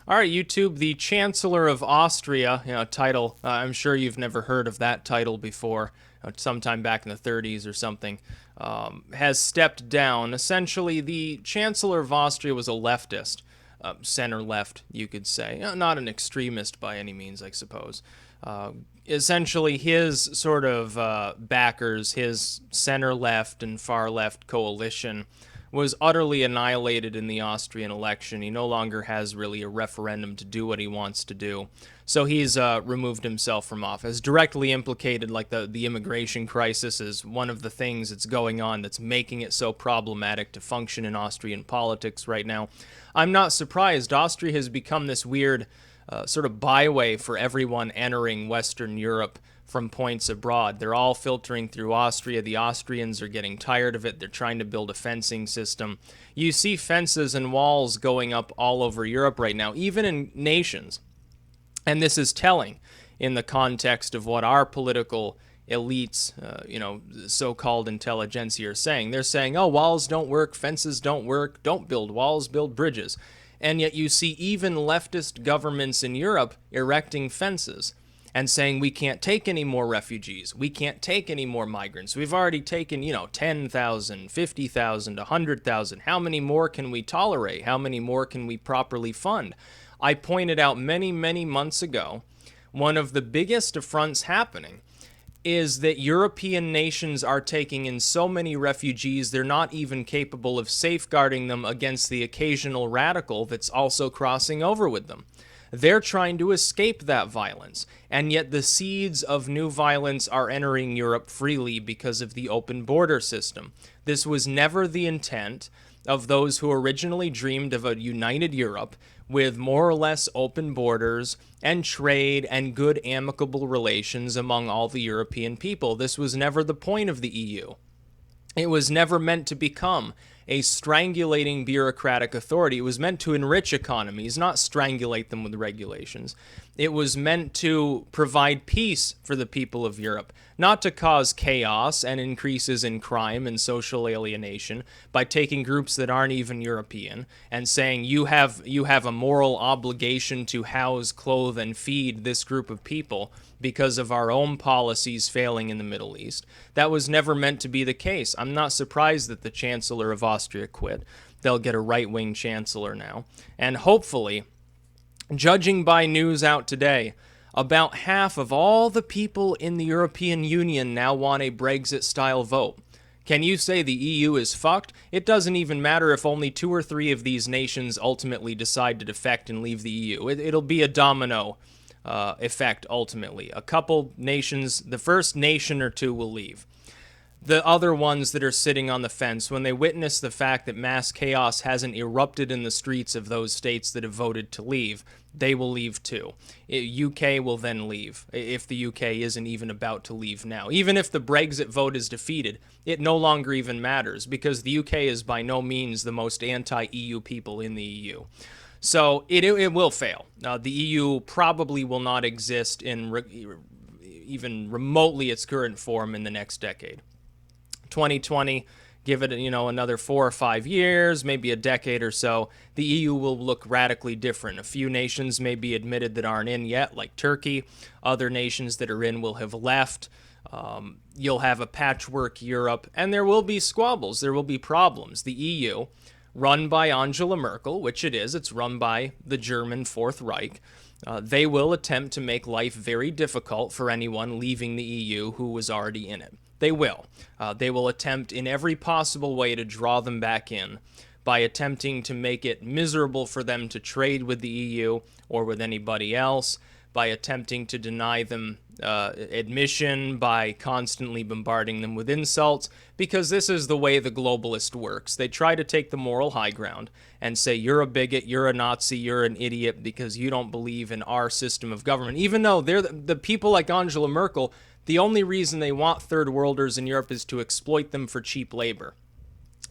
All right, YouTube, the Chancellor of Austria, title, I'm sure you've never heard of that title before, sometime back in the 30s or something, has stepped down. Essentially, the Chancellor of Austria was a leftist, center left, you could say. Not an extremist by any means, I suppose. Essentially, his sort of backers, his center left and far left coalition, was utterly annihilated in the Austrian election. He no longer has really a referendum to do what he wants to do. So he's removed himself from office. Directly implicated, like the immigration crisis is one of the things that's going on that's making it so problematic to function in Austrian politics right now. I'm not surprised. Austria has become this weird sort of byway for everyone entering Western Europe from points abroad. They're all filtering through Austria. The Austrians are getting tired of it. They're trying to build a fencing system. You see fences and walls going up all over Europe right now, even in nations. And this is telling in the context of what our political elites, so-called intelligentsia are saying. They're saying, oh, walls don't work, fences don't work, don't build walls, build bridges. And yet you see even leftist governments in Europe erecting fences and saying we can't take any more refugees, we can't take any more migrants. We've already taken, 10,000, 50,000, 100,000. How many more can we tolerate? How many more can we properly fund? I pointed out many, many months ago, one of the biggest affronts happening is that European nations are taking in so many refugees, they're not even capable of safeguarding them against the occasional radical that's also crossing over with them. They're trying to escape that violence, and yet the seeds of new violence are entering Europe freely because of the open border system. This was never the intent of those who originally dreamed of a united Europe with more or less open borders and trade and good amicable relations among all the European people. This was never the point of the EU. It was never meant to become a strangulating bureaucratic authority. It was meant to enrich economies, not strangulate them with regulations. It was meant to provide peace for the people of Europe, not to cause chaos and increases in crime and social alienation by taking groups that aren't even European and saying you have a moral obligation to house, clothe, and feed this group of people because of our own policies failing in the Middle East. That was never meant to be the case. I'm not surprised that the Chancellor of Austria quit. They'll get a right-wing chancellor now. And hopefully, judging by news out today, about half of all the people in the European Union now want a Brexit-style vote. Can you say the EU is fucked? It doesn't even matter if only 2 or 3 of these nations ultimately decide to defect and leave the EU. It'll be a domino effect ultimately. A couple nations, the first nation or two will leave. The other ones that are sitting on the fence, when they witness the fact that mass chaos hasn't erupted in the streets of those states that have voted to leave, they will leave too. UK will then leave, if the UK isn't even about to leave now. Even if the Brexit vote is defeated, it no longer even matters, because the UK is by no means the most anti-EU people in the EU. So it will fail. The EU probably will not exist in even remotely its current form in the next decade. 2020, give it another 4 or 5 years, maybe a decade or so, the EU will look radically different. A few nations may be admitted that aren't in yet, like Turkey. Other nations that are in will have left. You'll have a patchwork Europe, and there will be squabbles. There will be problems. The EU, run by Angela Merkel, which it is, it's run by the German Fourth Reich, they will attempt to make life very difficult for anyone leaving the EU who was already in it. They will. They will attempt in every possible way to draw them back in by attempting to make it miserable for them to trade with the EU or with anybody else, by attempting to deny them admission, by constantly bombarding them with insults, because this is the way the globalist works. They try to take the moral high ground and say, you're a bigot, you're a Nazi, you're an idiot because you don't believe in our system of government. Even though they're the people like Angela Merkel, the only reason they want third worlders in Europe is to exploit them for cheap labor.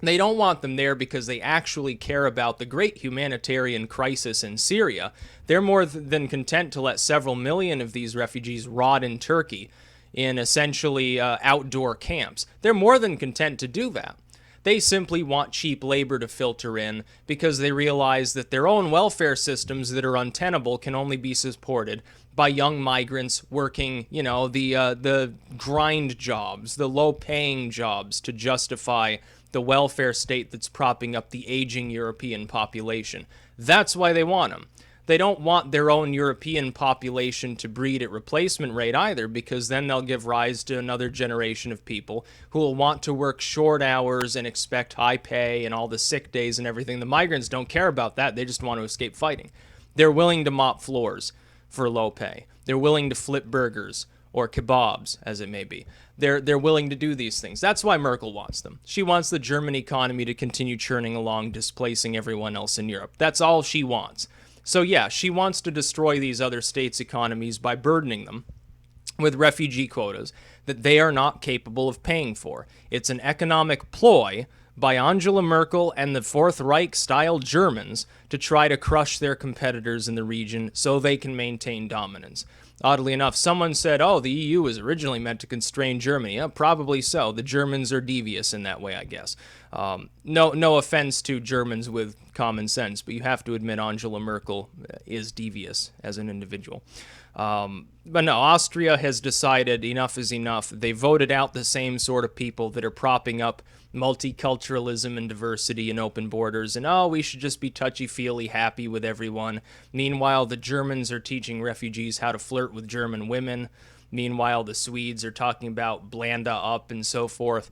They don't want them there because they actually care about the great humanitarian crisis in Syria. They're more than content to let several million of these refugees rot in Turkey in essentially outdoor camps. They're more than content to do that. They simply want cheap labor to filter in because they realize that their own welfare systems that are untenable can only be supported by young migrants working, the grind jobs, the low-paying jobs to justify the welfare state that's propping up the aging European population. That's why they want them. They don't want their own European population to breed at replacement rate either, because then they'll give rise to another generation of people who will want to work short hours and expect high pay and all the sick days and everything. The migrants don't care about that. They just want to escape fighting. They're willing to mop floors for low pay. They're willing to flip burgers or kebabs, as it may be. They're willing to do these things. That's why Merkel wants them. She wants the German economy to continue churning along, displacing everyone else in Europe. That's all she wants. So yeah, she wants to destroy these other states' economies by burdening them with refugee quotas that they are not capable of paying for. It's an economic ploy by Angela Merkel and the Fourth Reich-style Germans to try to crush their competitors in the region so they can maintain dominance. Oddly enough, someone said, oh, the EU was originally meant to constrain Germany. Yeah, probably so. The Germans are devious in that way, I guess. No offense to Germans with common sense, but you have to admit Angela Merkel is devious as an individual. But no, Austria has decided enough is enough. They voted out the same sort of people that are propping up multiculturalism and diversity and open borders, and we should just be touchy-feely happy with everyone. Meanwhile, the Germans are teaching refugees how to flirt with German women. Meanwhile, the Swedes are talking about Blanda up and so forth.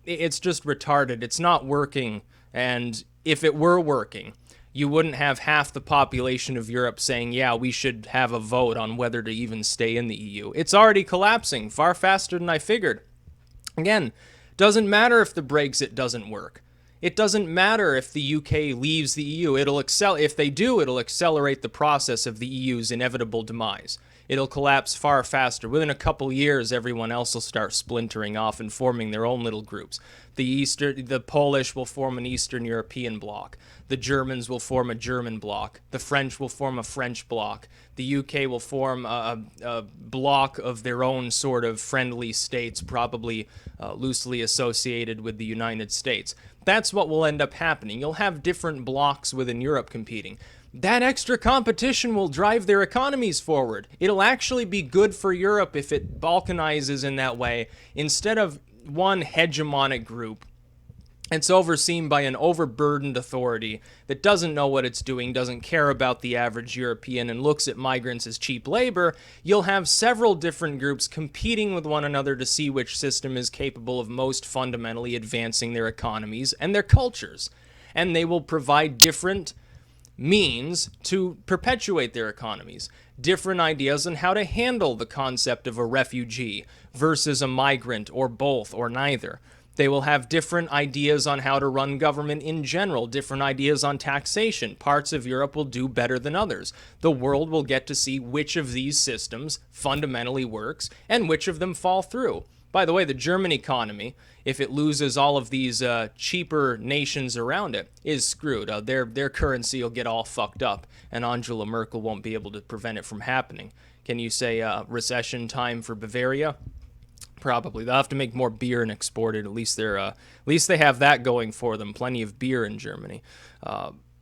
It's just retarded. It's not working, and if it were working, you wouldn't have half the population of Europe saying, yeah, we should have a vote on whether to even stay in the EU. It's already collapsing far faster than I figured. Again, doesn't matter if the Brexit doesn't work. It doesn't matter if the UK leaves the EU. If they do, it'll accelerate the process of the EU's inevitable demise. It'll collapse far faster. Within a couple years, everyone else will start splintering off and forming their own little groups. The Polish will form an Eastern European bloc. The Germans will form a German bloc. The French will form a French bloc. The UK will form a bloc of their own sort of friendly states, probably loosely associated with the United States. That's what will end up happening. You'll have different blocs within Europe competing. That extra competition will drive their economies forward. It'll actually be good for Europe if it balkanizes in that way. Instead of one hegemonic group, it's overseen by an overburdened authority that doesn't know what it's doing, doesn't care about the average European, and looks at migrants as cheap labor. You'll have several different groups competing with one another to see which system is capable of most fundamentally advancing their economies and their cultures. And they will provide different means to perpetuate their economies, different ideas on how to handle the concept of a refugee versus a migrant, or both, or neither. They will have different ideas on how to run government in general, different ideas on taxation. Parts of Europe will do better than others. The world will get to see which of these systems fundamentally works and which of them fall through. By the way, the German economy, if it loses all of these cheaper nations around it, is screwed. Their currency will get all fucked up, and Angela Merkel won't be able to prevent it from happening. Can you say recession time for Bavaria? Probably. They'll have to make more beer and export it. At least they have that going for them. Plenty of beer in Germany.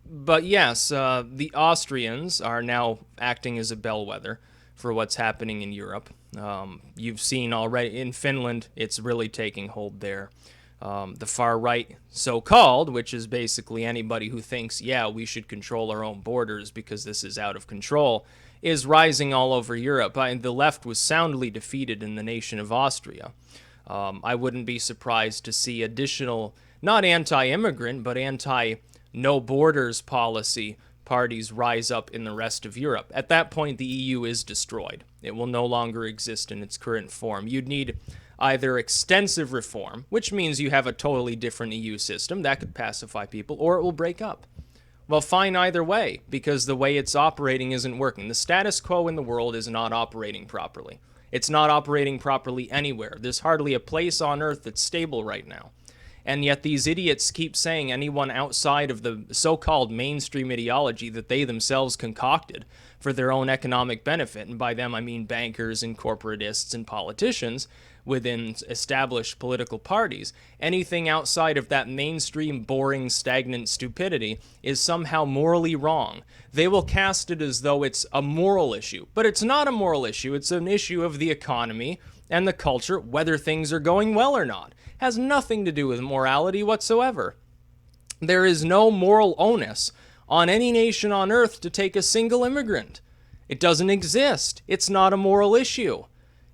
But yes, the Austrians are now acting as a bellwether for what's happening in Europe. You've seen already in Finland, it's really taking hold there. The far right, so-called, which is basically anybody who thinks, yeah, we should control our own borders because this is out of control, is rising all over Europe. The left was soundly defeated in the nation of Austria. I wouldn't be surprised to see additional, not anti-immigrant, but anti-no borders policy parties rise up in the rest of Europe. At that point, the EU is destroyed. It will no longer exist in its current form. You'd need either extensive reform, which means you have a totally different EU system that could pacify people, or it will break up. Well, fine either way, because the way it's operating isn't working. The status quo in the world is not operating properly. It's not operating properly anywhere. There's hardly a place on Earth that's stable right now. And yet these idiots keep saying anyone outside of the so-called mainstream ideology that they themselves concocted for their own economic benefit, and by them I mean bankers and corporatists and politicians, within established political parties. Anything outside of that mainstream, boring, stagnant stupidity is somehow morally wrong. They will cast it as though it's a moral issue, but it's not a moral issue. It's an issue of the economy and the culture, whether things are going well or not. It has nothing to do with morality whatsoever. There is no moral onus on any nation on earth to take a single immigrant. It doesn't exist. It's not a moral issue.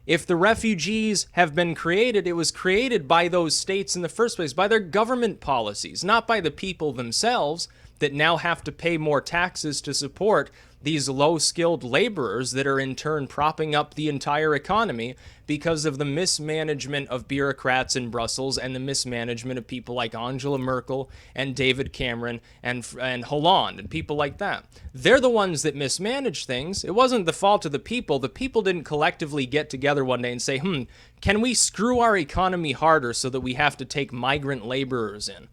If the refugees have been created, it was created by those states in the first place, by their government policies, not by the people themselves that now have to pay more taxes to support these low-skilled laborers that are in turn propping up the entire economy because of the mismanagement of bureaucrats in Brussels and the mismanagement of people like Angela Merkel and David Cameron and Hollande and people like that. They're the ones that mismanage things. It wasn't the fault of the people. The people didn't collectively get together one day and say, can we screw our economy harder so that we have to take migrant laborers in?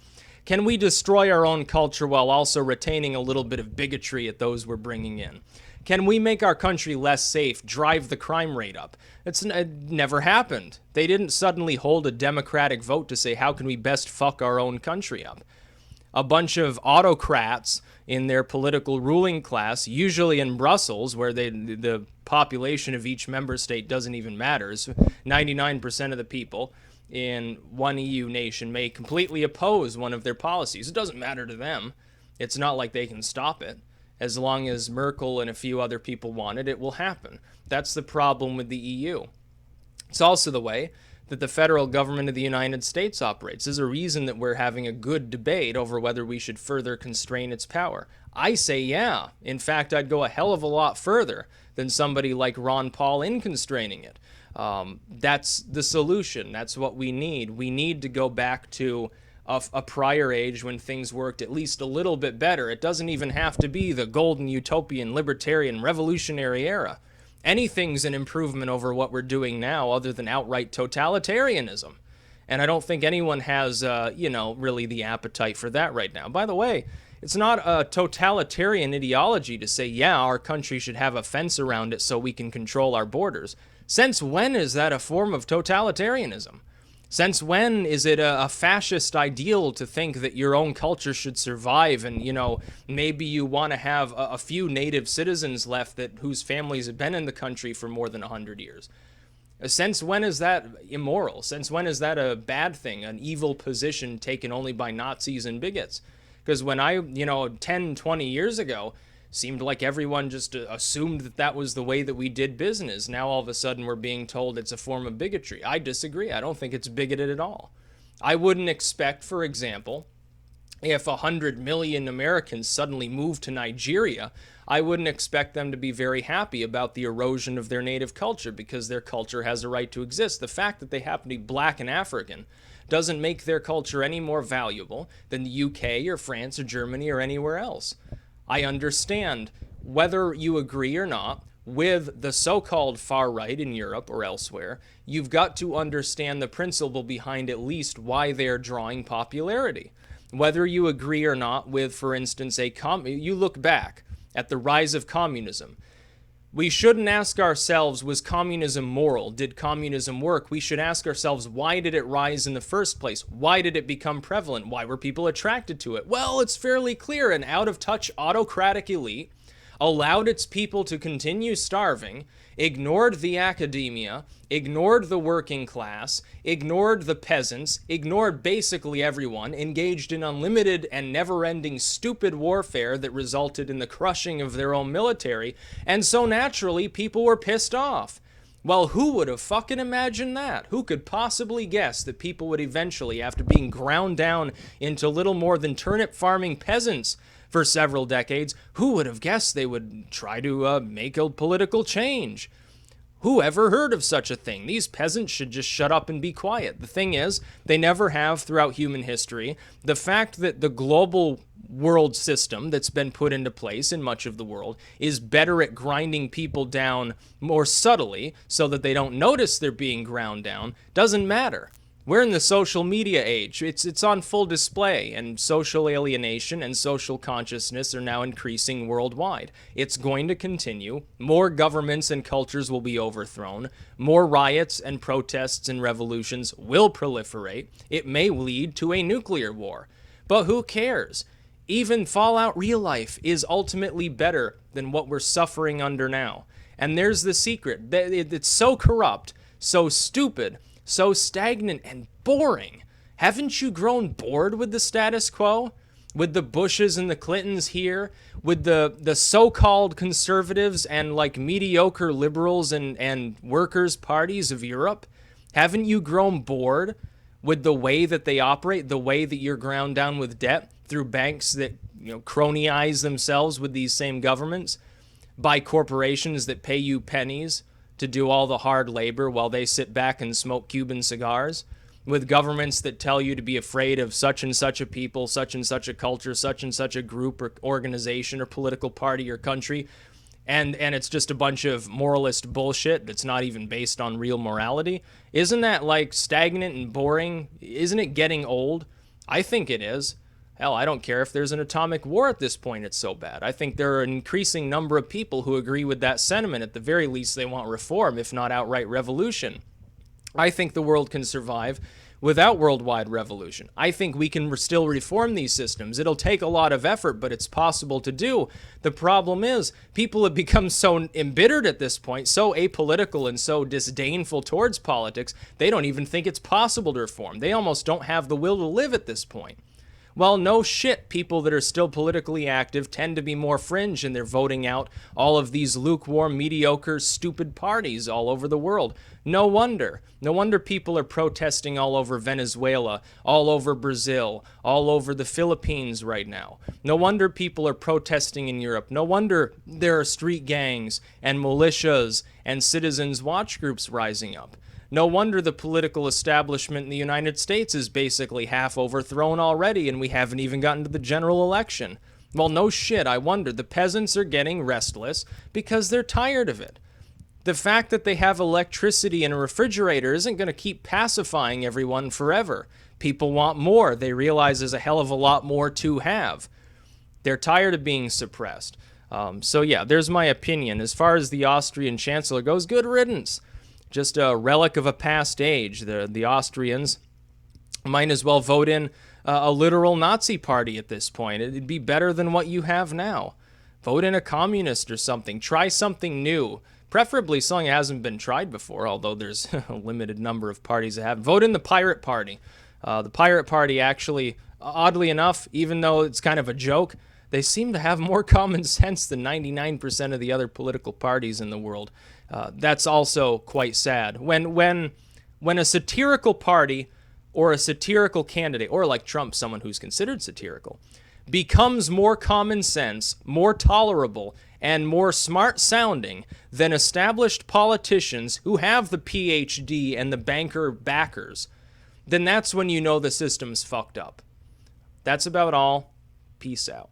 Can we destroy our own culture while also retaining a little bit of bigotry at those we're bringing in? Can we make our country less safe, drive the crime rate up? It never happened. They didn't suddenly hold a democratic vote to say, how can we best fuck our own country up? A bunch of autocrats in their political ruling class, usually in Brussels, where the population of each member state doesn't even matter, 99% of the people in one EU nation may completely oppose one of their policies. It doesn't matter to them. It's not like they can stop it. As long as Merkel and a few other people want it, it will happen. That's the problem with the EU. It's also the way that the federal government of the United States operates. There's a reason that we're having a good debate over whether we should further constrain its power. I say yeah. In fact, I'd go a hell of a lot further than somebody like Ron Paul in constraining it. That's the solution. That's what we need. We need to go back to a prior age when things worked at least a little bit better. It doesn't even have to be the golden utopian, libertarian, revolutionary era. Anything's an improvement over what we're doing now other than outright totalitarianism. And I don't think anyone has, really the appetite for that right now. By the way, it's not a totalitarian ideology to say, yeah, our country should have a fence around it so we can control our borders. Since when is that a form of totalitarianism? Since when is it a fascist ideal to think that your own culture should survive and, maybe you want to have a few native citizens left whose families have been in the country for more than 100 years? Since when is that immoral? Since when is that a bad thing, an evil position taken only by Nazis and bigots? Because when 10, 20 years ago, seemed like everyone just assumed that was the way that we did business. Now all of a sudden we're being told it's a form of bigotry. I disagree. I don't think it's bigoted at all. I wouldn't expect, for example, if 100 million Americans suddenly moved to Nigeria, I wouldn't expect them to be very happy about the erosion of their native culture because their culture has a right to exist. The fact that they happen to be black and African doesn't make their culture any more valuable than the UK or France or Germany or anywhere else. I understand, whether you agree or not with the so-called far right in Europe or elsewhere, you've got to understand the principle behind at least why they're drawing popularity. Whether you agree or not with, for instance, you look back at the rise of communism. We shouldn't ask ourselves, was communism moral? Did communism work? We should ask ourselves, why did it rise in the first place? Why did it become prevalent? Why were people attracted to it? Well, it's fairly clear. An out-of-touch autocratic elite allowed its people to continue starving, ignored the academia, ignored the working class, ignored the peasants, ignored basically everyone, engaged in unlimited and never-ending stupid warfare that resulted in the crushing of their own military, and so naturally people were pissed off. Well, who would have fucking imagined that? Who could possibly guess that people would eventually, after being ground down into little more than turnip farming peasants for several decades, who would have guessed they would try to make a political change? Who ever heard of such a thing? These peasants should just shut up and be quiet. The thing is, they never have throughout human history. The fact that the global world system that's been put into place in much of the world is better at grinding people down more subtly so that they don't notice they're being ground down doesn't matter. We're in the social media age. It's on full display, and social alienation and social consciousness are now increasing worldwide. It's going to continue. More governments and cultures will be overthrown. More riots and protests and revolutions will proliferate. It may lead to a nuclear war. But who cares? Even Fallout Real Life is ultimately better than what we're suffering under now. And there's the secret. It's so corrupt, so stupid, so stagnant and boring. Haven't you grown bored with the status quo? With the Bushes and the Clintons here? With the so-called conservatives and like mediocre liberals and workers' parties of Europe? Haven't you grown bored with the way that they operate, the way that you're ground down with debt through banks that, cronyise themselves with these same governments, by corporations that pay you pennies to do all the hard labor while they sit back and smoke Cuban cigars, with governments that tell you to be afraid of such and such a people, such and such a culture, such and such a group or organization or political party or country, and it's just a bunch of moralist bullshit that's not even based on real morality? Isn't that like stagnant and boring? Isn't it getting old? I think it is. Hell, I don't care if there's an atomic war at this point, it's so bad. I think there are an increasing number of people who agree with that sentiment. At the very least, they want reform, if not outright revolution. I think the world can survive without worldwide revolution. I think we can still reform these systems. It'll take a lot of effort, but it's possible to do. The problem is, people have become so embittered at this point, so apolitical and so disdainful towards politics, they don't even think it's possible to reform. They almost don't have the will to live at this point. Well, no shit, people that are still politically active tend to be more fringe, and they're voting out all of these lukewarm, mediocre, stupid parties all over the world. No wonder. No wonder people are protesting all over Venezuela, all over Brazil, all over the Philippines right now. No wonder people are protesting in Europe. No wonder there are street gangs and militias and citizens' watch groups rising up. No wonder the political establishment in the United States is basically half overthrown already, and we haven't even gotten to the general election. Well, no shit, I wonder. The peasants are getting restless because they're tired of it. The fact that they have electricity and a refrigerator isn't going to keep pacifying everyone forever. People want more. They realize there's a hell of a lot more to have. They're tired of being suppressed. So yeah, there's my opinion. As far as the Austrian Chancellor goes, good riddance. Just a relic of a past age. The Austrians might as well vote in a literal Nazi party at this point. It'd be better than what you have now. Vote in a communist or something. Try something new. Preferably something that hasn't been tried before, although there's a limited number of parties that have. Vote in the Pirate Party. The Pirate Party actually, oddly enough, even though it's kind of a joke, they seem to have more common sense than 99% of the other political parties in the world. That's also quite sad. When a satirical party or a satirical candidate, or like Trump, someone who's considered satirical, becomes more common sense, more tolerable, and more smart-sounding than established politicians who have the PhD and the banker backers, then that's when you know the system's fucked up. That's about all. Peace out.